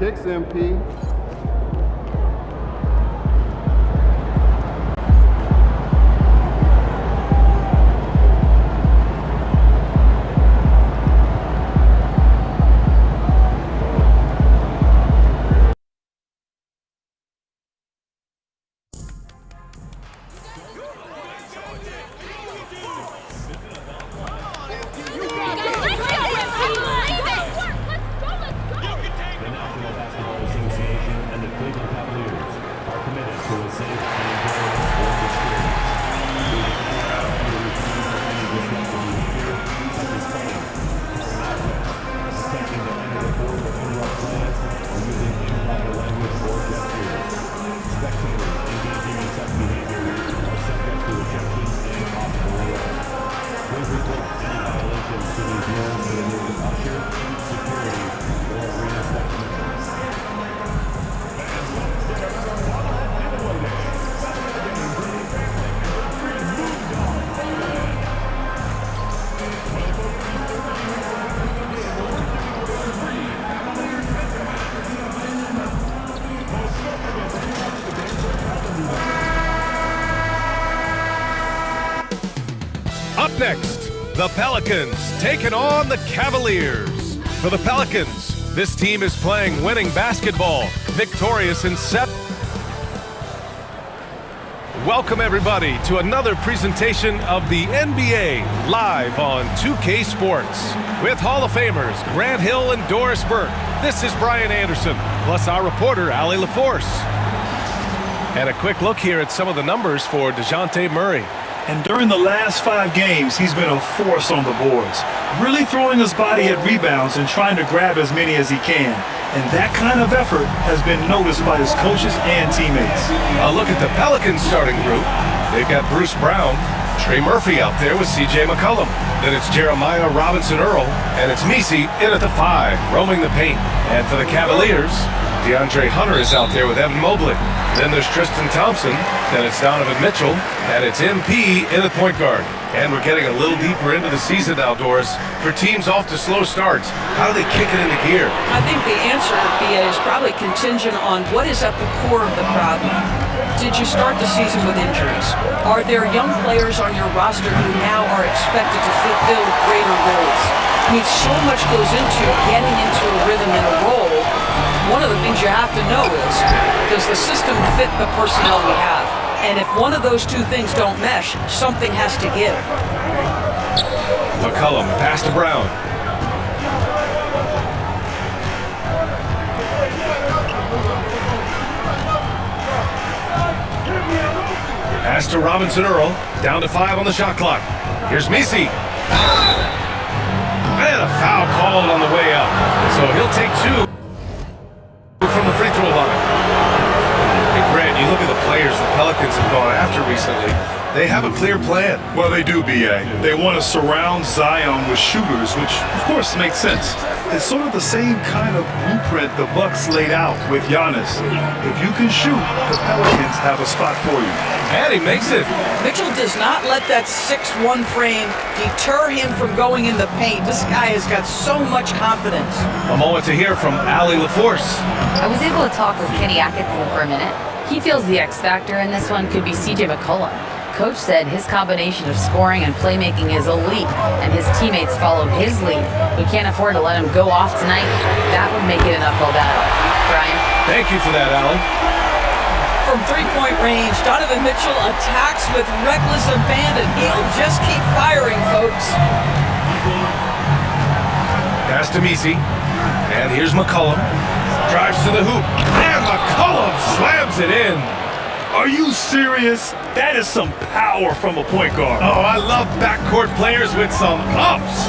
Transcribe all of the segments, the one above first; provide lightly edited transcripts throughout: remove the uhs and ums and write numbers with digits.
Kicks MP. Up next, the Pelicans taking on the Cavaliers. For the Pelicans, this team is playing winning basketball, victorious in set. Welcome everybody to another presentation of the NBA live on 2K Sports. With Hall of Famers Grant Hill and Doris Burke, this is Brian Anderson, plus our reporter Allie LaForce. And a quick look here at some of the numbers for DeJounte Murray. And during the last 5 games, he's been a force on the boards, really throwing his body at rebounds and trying to grab as many as he can. And that kind of effort has been noticed by his coaches and teammates. A look at the Pelicans starting group. They've got Bruce Brown, Trey Murphy out there with C.J. McCollum. Then it's Jeremiah Robinson-Earl, and it's Messi in at the 5, roaming the paint. And for the Cavaliers, DeAndre Hunter is out there with Evan Mobley. Then there's Tristan Thompson, then it's Donovan Mitchell, and it's MP in the point guard. And we're getting a little deeper into the season now, Doris. For teams off to slow starts, how do they kick it into gear? I think the answer, BA, is probably contingent on what is at the core of the problem. Did you start the season with injuries? Are there young players on your roster who now are expected to fulfill greater roles? I mean, so much goes into getting into a rhythm and a role. One of the things you have to know is, does the system fit the personnel we have? And if one of those two things don't mesh, something has to give. McCollum, pass to Brown. Pass to Robinson-Earl, down to 5 on the shot clock. Here's Messi. And a foul called on the way up. So he'll take 2 from the free throw line. Hey, Grant, you look at the players the Pelicans have gone after recently. They have a clear plan. Well, they do, B.A. They want to surround Zion with shooters, which, of course, makes sense. It's sort of the same kind of blueprint the Bucks laid out with Giannis. If you can shoot, the Pelicans have a spot for you. And he makes it. Mitchell does not let that 6'1" frame deter him from going in the paint. This guy has got so much confidence. A moment to hear from Allie LaForce. I was able to talk with Kenny Atkinson for a minute. He feels the X factor in this one could be C.J. McCollum. Coach said his combination of scoring and playmaking is elite, and his teammates followed his lead. We can't afford to let him go off tonight. That would make it an uphill battle. Brian? Thank you for that, Allie. From three-point range, Donovan Mitchell attacks with reckless abandon. He'll just keep firing, folks. Pass to Messi. And here's McCollum. Drives to the hoop. And McCollum slams it in. Are you serious? That is some power from a point guard. Oh, I love backcourt players with some ups.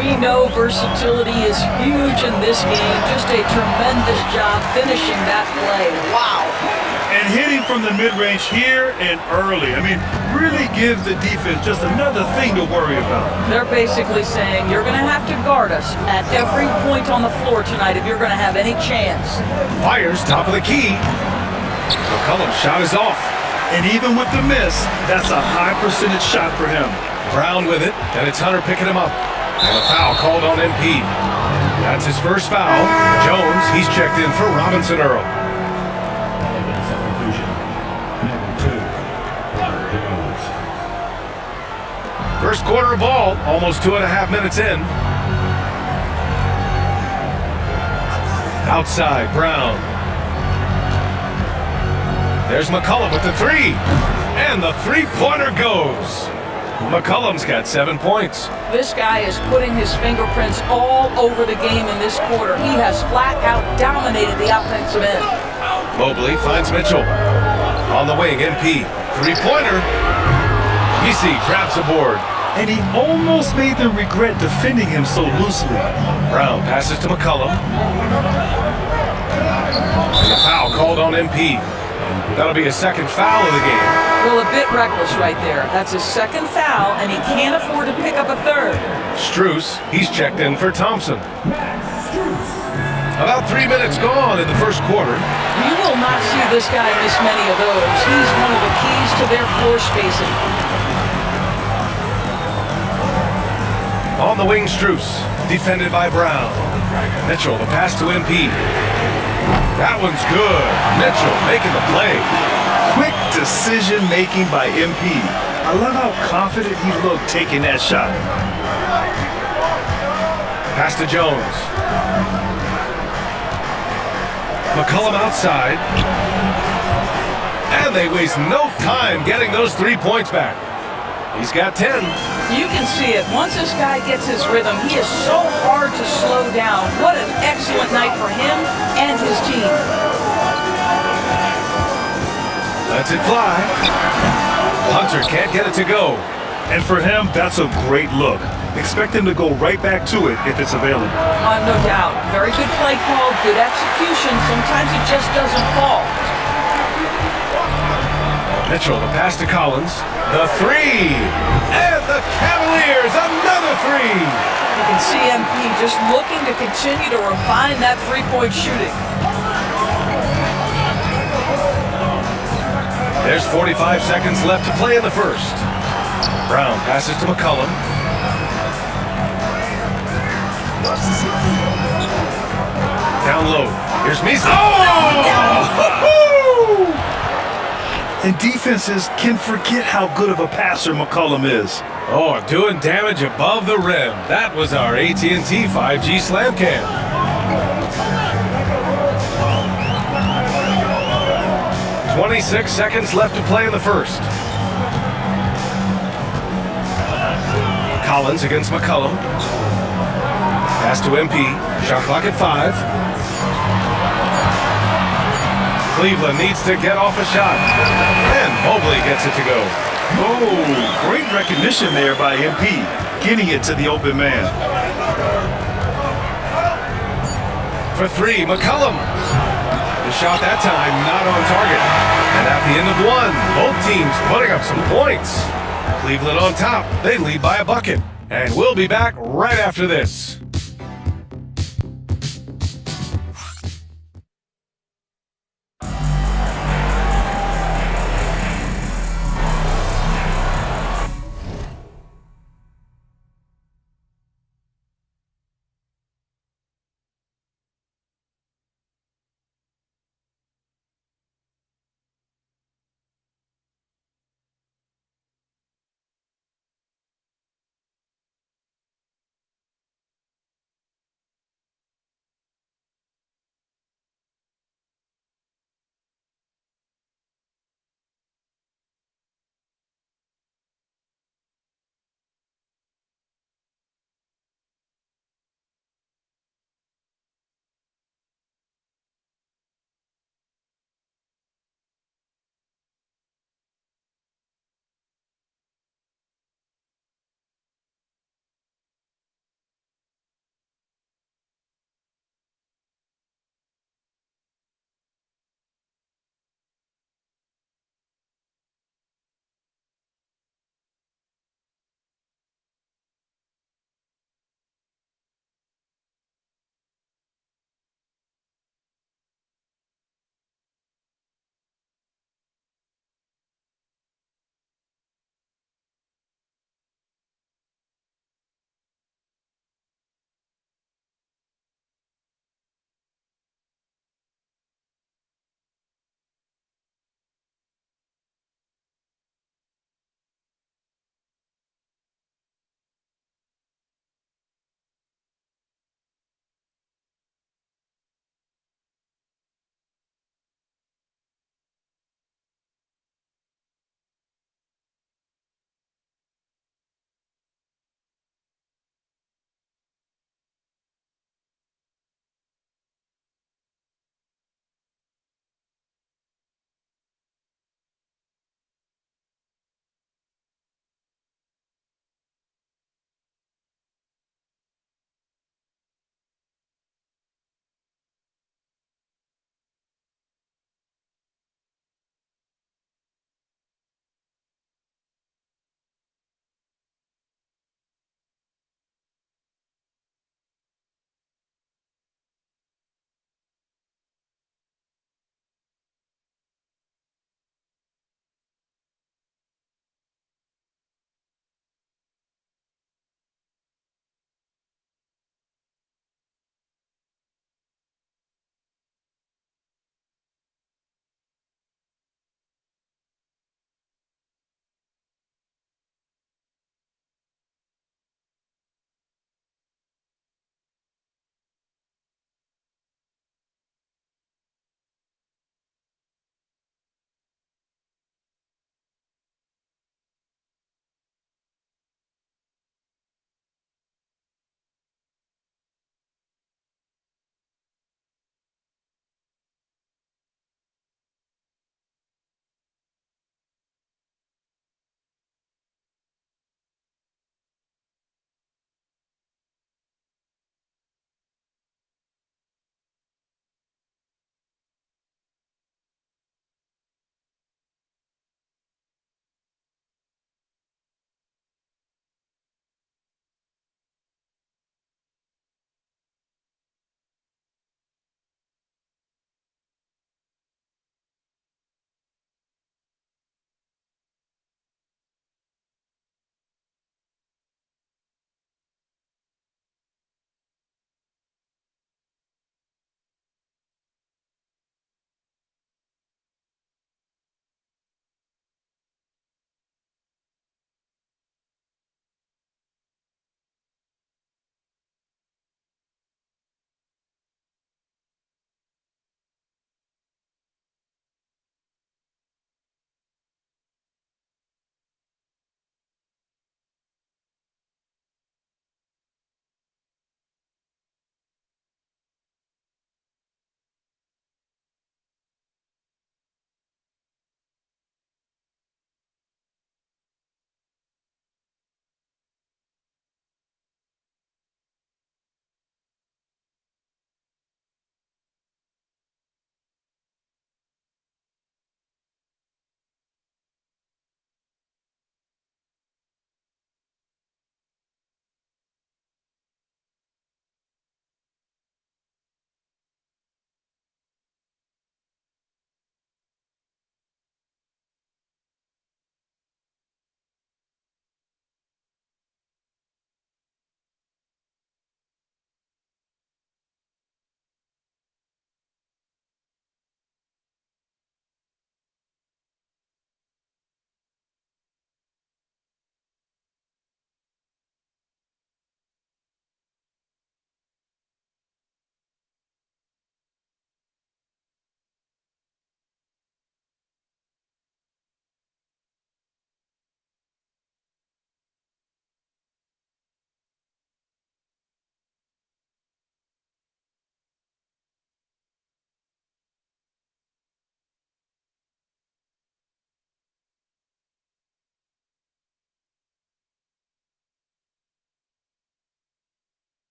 We know versatility is huge in this game. Just a tremendous job finishing that play. Wow. And hitting from the mid-range here and early. I mean, really gives the defense just another thing to worry about. They're basically saying you're going to have to guard us at every point on the floor tonight if you're going to have any chance. Fires top of the key. McCollum's shot is off. And even with the miss, that's a high percentage shot for him. Brown with it, and it's Hunter picking him up. And a foul called on MP. That's his first foul. Jones, he's checked in for Robinson Earl. First quarter ball, almost 2.5 minutes in. Outside, Brown. There's McCollum with the three. And the three-pointer goes. McCollum's got 7 points. This guy is putting his fingerprints all over the game in this quarter. He has flat out dominated the offensive end. Mobley finds Mitchell. On the wing, MP. Three-pointer. Messi grabs the board. And he almost made them regret defending him so loosely. Brown passes to McCollum. And the foul called on MP. That'll be a second foul of the game. Well, a bit reckless right there. That's his second foul, and he can't afford to pick up a third. Strus, he's checked in for Thompson. About 3 minutes gone in the first quarter. You will not see this guy miss many of those. He's one of the keys to their floor spacing. On the wing, Strus, defended by Brown. Mitchell, the pass to MP. That one's good. Mitchell making the play. Quick decision-making by MP. I love how confident he looked taking that shot. Pass to Jones. McCollum outside. And they waste no time getting those 3 points back. He's got 10. You can see it. Once this guy gets his rhythm, he is so hard to slow down. What an excellent night for him and his team. Lets it fly. Hunter can't get it to go. And for him, that's a great look. Expect him to go right back to it if it's available. No doubt. Very good play call, good execution. Sometimes it just doesn't fall. Mitchell, the pass to Collins. The three. And the Cavaliers, another three. You can see MP just looking to continue to refine that three-point shooting. There's 45 seconds left to play in the first. Brown passes to McCollum. Down low. Here's Messi. Oh! And defenses can forget how good of a passer McCollum is. Oh, doing damage above the rim. That was our AT&T 5G slam cam. "26 seconds left to play in the first. Collins against McCollum. Pass to MP. Shot clock at 5. Cleveland needs to get off a shot. And Mobley gets it to go. Oh, great recognition there by MP, getting it to the open man. For three, McCollum. The shot that time not on target. And at the end of one, both teams putting up some points. Cleveland on top. They lead by a bucket. And we'll be back right after this.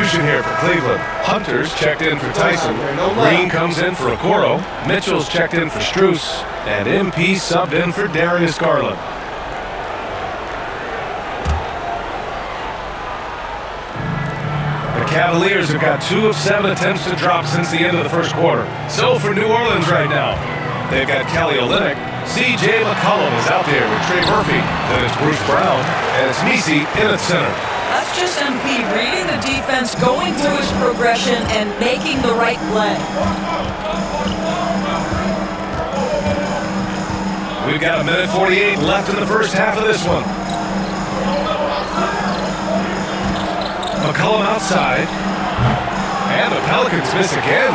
substitution here for Cleveland. Hunter's checked in for Tyson. Green comes in for Okoro. Mitchell's checked in for Strus. And MP subbed in for Darius Garland. The Cavaliers have got 2 of 7 attempts to drop since the end of the first quarter. So for New Orleans right now, they've got Kelly Olynyk. C.J. McCollum is out there with Trey Murphy. Then it's Bruce Brown, and it's Misi in at center. That's just MP reading the defense, going through his progression, and making the right play. We've got 1:48 left in the first half of this one. McCollum outside. And the Pelicans miss again.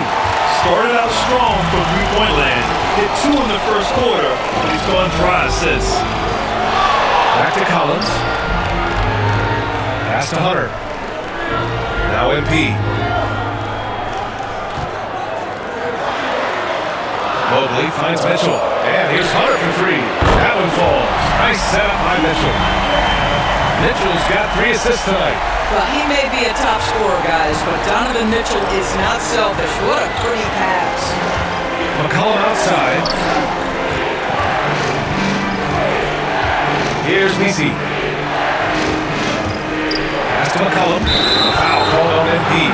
Started out strong for three-point land. Hit 2 in the first quarter, but he's gone dry since. Back to Collins. Pass to Hunter. Now MP. Mobley finds Mitchell. And here's Hunter for 3. That one falls. Nice setup by Mitchell. Mitchell's got 3 assists tonight. Well, he may be a top scorer, guys, but Donovan Mitchell is not selfish. What a pretty pass. McCollum outside. Here's Misi. Pass to McCollum. Foul called on MP.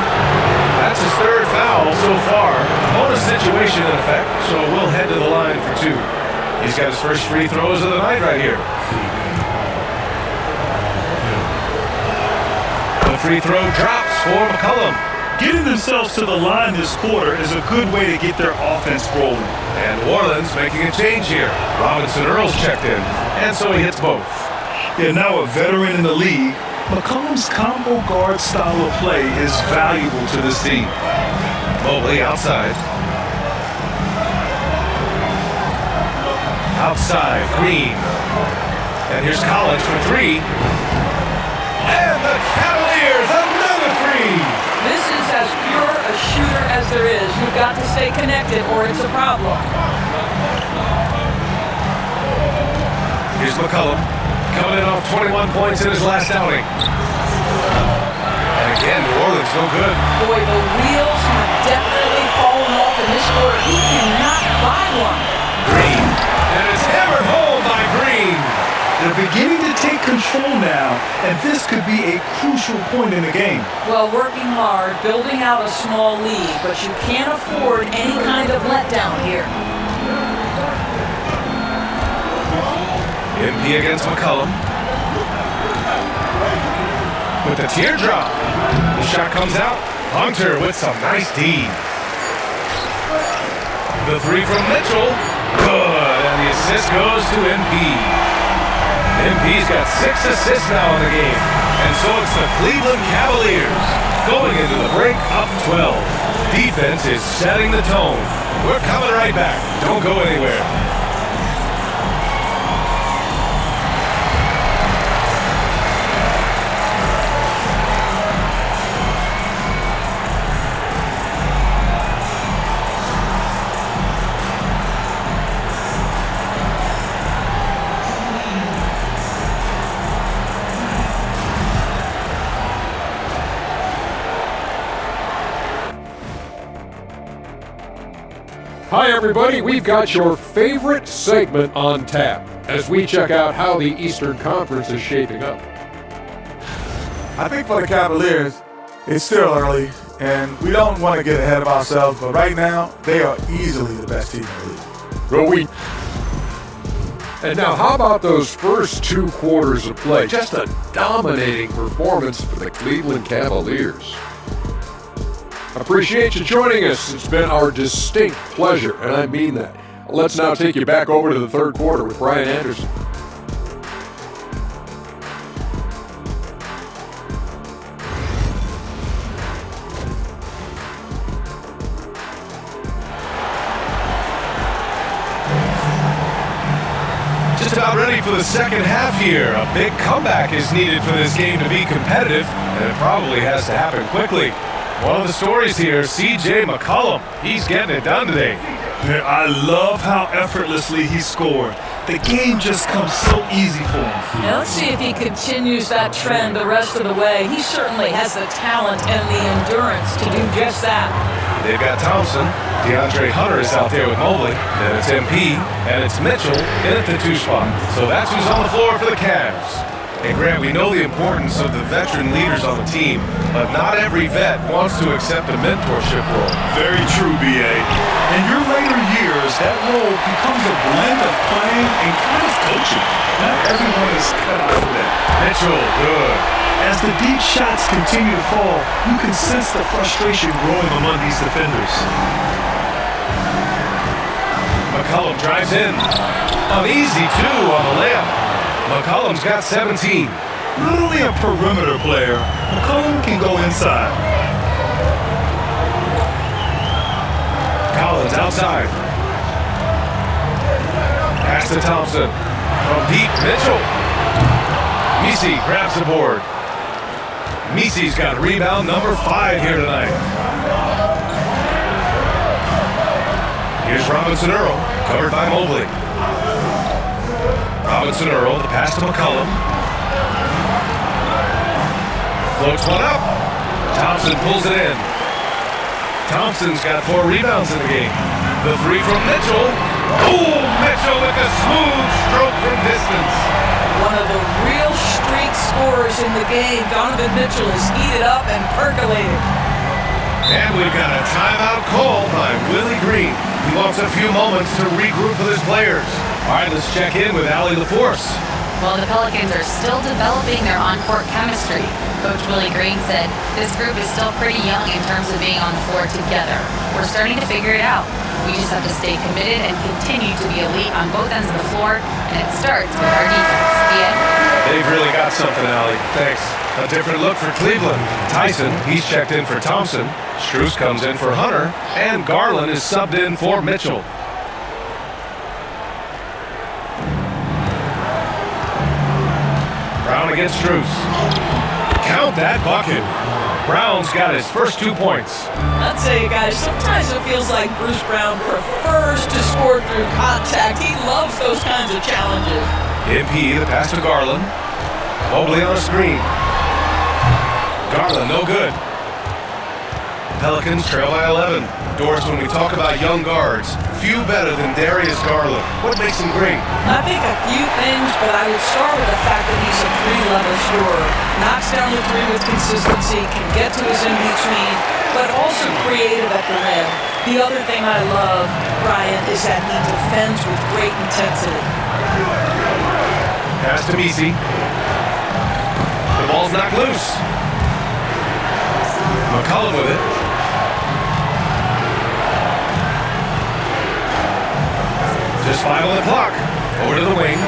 That's his 3rd foul so far. Bonus situation in effect, so we'll head to the line for 2. He's got his first free throws of the night right here. The free throw drops for McCollum. Getting themselves to the line this quarter is a good way to get their offense rolling. And New Orleans making a change here. Robinson Earl's checked in, and so he hits both. Yeah, now a veteran in the league, McCollum's combo guard style of play is valuable to this team. Mobley outside. Outside, Green. And here's Collins for 3. And the Cavaliers, another 3. This is as pure a shooter as there is. You've got to stay connected or it's a problem. Here's McCollum, coming in off 21 points in his last outing. And again, New Orleans no good. Boy, the wheels have definitely fallen off in this quarter. He cannot buy one. Green, and it's hammered home by Green. They're beginning to take control now, and this could be a crucial point in the game. Well, working hard, building out a small lead, but you can't afford any kind of letdown here. MP against McCollum. With the teardrop. The shot comes out. Hunter with some nice D. The 3 from Mitchell. Good. And the assist goes to MP. MP's got 6 assists now in the game. And so it's the Cleveland Cavaliers going into the break up 12. Defense is setting the tone. We're coming right back. Don't go anywhere. Hi everybody, we've got your favorite segment on tap as we check out how the Eastern Conference is shaping up. I think for the Cavaliers, it's still early, and we don't want to get ahead of ourselves, but right now, they are easily the best team in the league. And now how about those first 2 quarters of play? Just a dominating performance for the Cleveland Cavaliers. Appreciate you joining us. It's been our distinct pleasure, and I mean that. Let's now take you back over to the 3rd quarter with Brian Anderson. Just about ready for the second half here. A big comeback is needed for this game to be competitive, and it probably has to happen quickly. One of the stories here, C.J. McCollum. He's getting it done today. I love how effortlessly he scored. the game just comes so easy for him. Now let's see if he continues that trend the rest of the way. He certainly has the talent and the endurance to do just that. They've got Thompson. DeAndre Hunter is out there with Mobley. Then it's MP, and it's Mitchell in at the 2 spot. So that's who's on the floor for the Cavs. And Grant, we know the importance of the veteran leaders on the team, but not every vet wants to accept a mentorship role. Very true, B.A. In your later years, that role becomes a blend of playing and kind of coaching. Not everyone is cut out for that. Mitchell, good. As the deep shots continue to fall, you can sense the frustration growing among these defenders. McCollum drives in. An easy 2 on the layup. McCollum's got 17. Not only a perimeter player, McCollum can go inside. Collins outside. Pass to Thompson. From deep, Mitchell. Messi grabs the board. Messi's got rebound number 5 here tonight. Here's Robinson Earl, covered by Mobley. Robinson Earl, the pass to McCollum. Floats one up. Thompson pulls it in. Thompson's got 4 rebounds in the game. The 3 from Mitchell. Oh, Mitchell with a smooth stroke from distance. One of the real streak scorers in the game. Donovan Mitchell is heated up and percolated. And we've got a timeout call by Willie Green. He wants a few moments to regroup with his players. All right, let's check in with Allie LaForce. Well, the Pelicans are still developing their on-court chemistry. Coach Willie Green said this group is still pretty young in terms of being on the floor together. We're starting to figure it out. We just have to stay committed and continue to be elite on both ends of the floor, and it starts with our defense. They've really got something, Allie. Thanks. A different look for Cleveland. Tyson, he's checked in for Thompson. Strus comes in for Hunter, and Garland is subbed in for Mitchell. Brown against Strus. Count that bucket. Brown's got his first 2 points. I'd say, guys, sometimes it feels like Bruce Brown prefers to score through contact. He loves those kinds of challenges. MP, the pass to Garland. Mobley on a screen. Garland, no good. Pelicans trail by 11. Doris, when we talk about young guards, few better than Darius Garland. What makes him great? I think a few things, but I would start with the fact that he's a 3-level scorer. Knocks down the 3 with consistency, can get to his in-between, but also creative at the rim. The other thing I love, Brian, is that he defends with great intensity. Pass to Messi. The ball's knocked loose. McCollum with it. Just 5 on the clock. Over to the wing.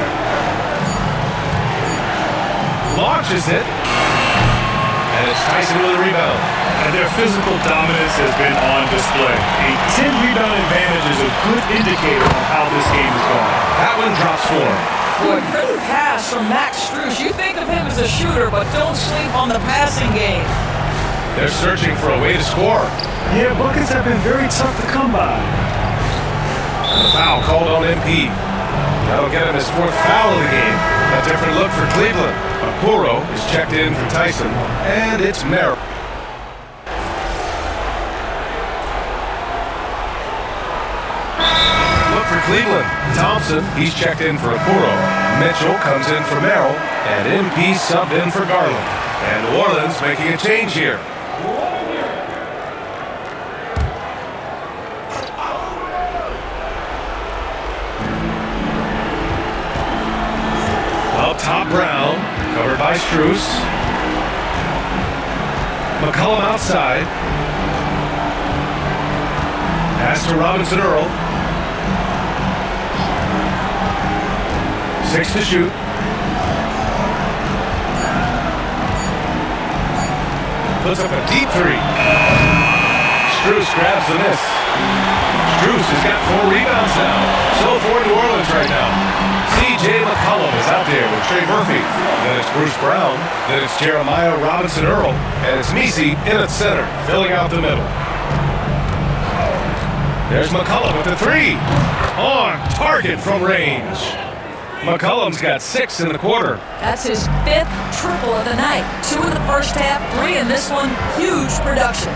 Launches it. And it's Tyson with a rebound. And their physical dominance has been on display. A 10-rebound advantage is a good indicator of how this game is going. That one drops for him. Boy, great pass from Max Strus. You think of him as a shooter, but don't sleep on the passing game. They're searching for a way to score. Yeah, buckets have been very tough to come by. The foul called on MP. That'll get him his 4th foul of the game. A different look for Cleveland. Okoro is checked in for Tyson, and it's Merrill. Look for Cleveland. Thompson, he's checked in for Okoro. Mitchell comes in for Merrill, and MP subbed in for Garland. And New Orleans making a change here. Up top, Brown, covered by Strus. McCollum outside. Pass to Robinson Earl. 6 to shoot. Puts up a deep 3. Strus grabs the miss. Strus has got 4 rebounds now. So for New Orleans right now. C.J. McCollum is out there with Trey Murphy. Then it's Bruce Brown. Then it's Jeremiah Robinson Earl. And it's Messi in at center, filling out the middle. There's McCollum with the 3. On target from range. McCollum's got 6 in the quarter. That's his 5th triple of the night. 2 in the first half, 3 in this one. Huge production.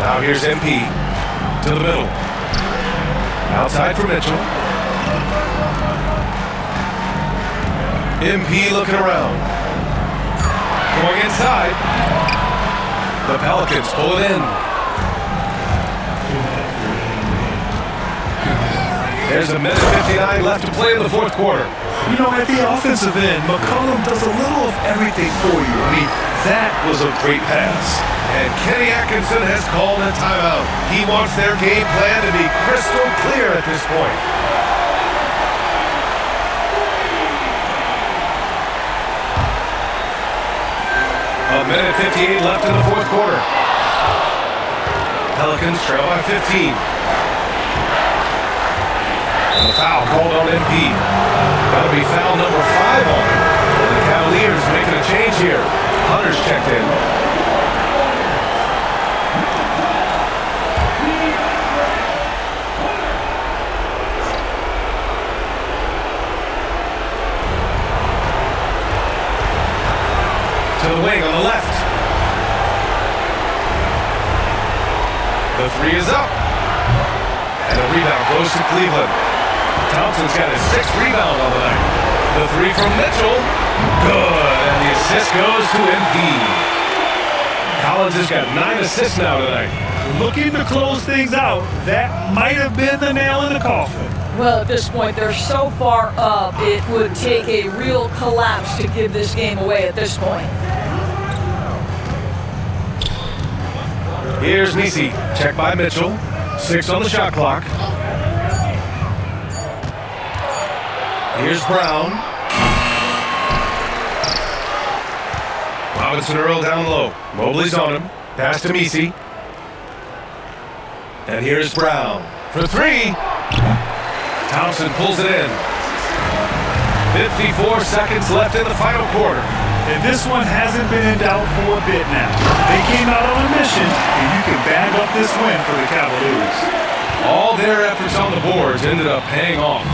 Now here's MP to the middle. Outside for Mitchell. MP looking around. Going inside. The Pelicans pull it in. There's a minute 59 left to play in the fourth quarter. You know, at the offensive end, McCollum does a little of everything for you. I mean, that was a great pass. And Kenny Atkinson has called a timeout. He wants their game plan to be crystal clear at this point. A minute 58 left in the fourth quarter. Pelicans trail by 15. And the foul called on MP. That'll be foul number 5 on him. The Cavaliers making a change here. Hunter's checked in. To the wing on the left. The 3 is up. And the rebound goes to Cleveland. Thompson's got his 6th rebound on the night. The 3 from Mitchell. Good. And the assist goes to MP. Collins has got 9 assists now tonight. Looking to close things out, that might have been the nail in the coffin. Well, at this point, they're so far up, it would take a real collapse to give this game away at this point. Here's Nisi. Checked by Mitchell. 6 on the shot clock. Here's Brown. Robinson Earl down low. Mobley's on him. Pass to Misi. And here's Brown for 3. Thompson pulls it in. 54 seconds left in the final quarter. And this one hasn't been in doubt for a bit now. They came out on a mission, and you can bag up this win for the Cavaliers. All their efforts on the boards ended up paying off.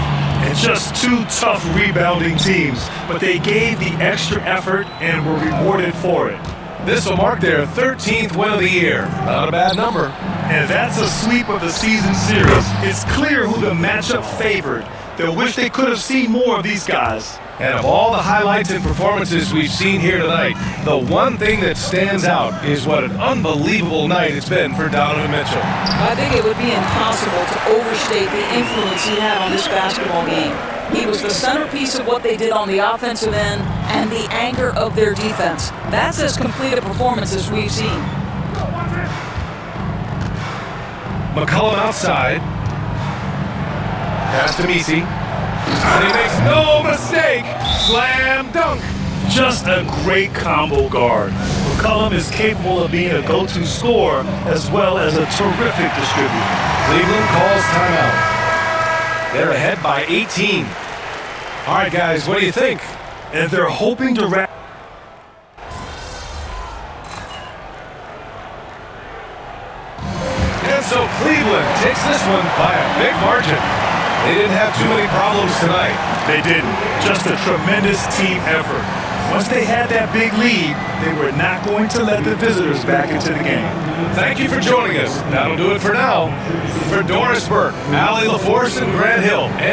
And just 2 tough rebounding teams, but they gave the extra effort and were rewarded for it. This will mark their 13th win of the year. Not a bad number. And that's a sweep of the season series. It's clear who the matchup favored. They'll wish they could have seen more of these guys. And of all the highlights and performances we've seen here tonight, the one thing that stands out is what an unbelievable night it's been for Donovan Mitchell. I think it would be impossible to overstate the influence he had on this basketball game. He was the centerpiece of what they did on the offensive end and the anchor of their defense. That's as complete a performance as we've seen. McCollum outside. Pass to Misi. And he makes no mistake. Slam dunk. Just a great combo guard. McCollum is capable of being a go-to scorer as well as a terrific distributor. Cleveland calls timeout. They're ahead by 18. All right, guys, what do you think? And they're hoping to wrap. And so Cleveland takes this one by a big margin. They didn't have too many problems tonight. They didn't. Just a tremendous team effort. Once they had that big lead, they were not going to let the visitors back into the game. Thank you for joining us. That'll do it for now. For Doris Burke, Allie LaForce, and Grant Hill, and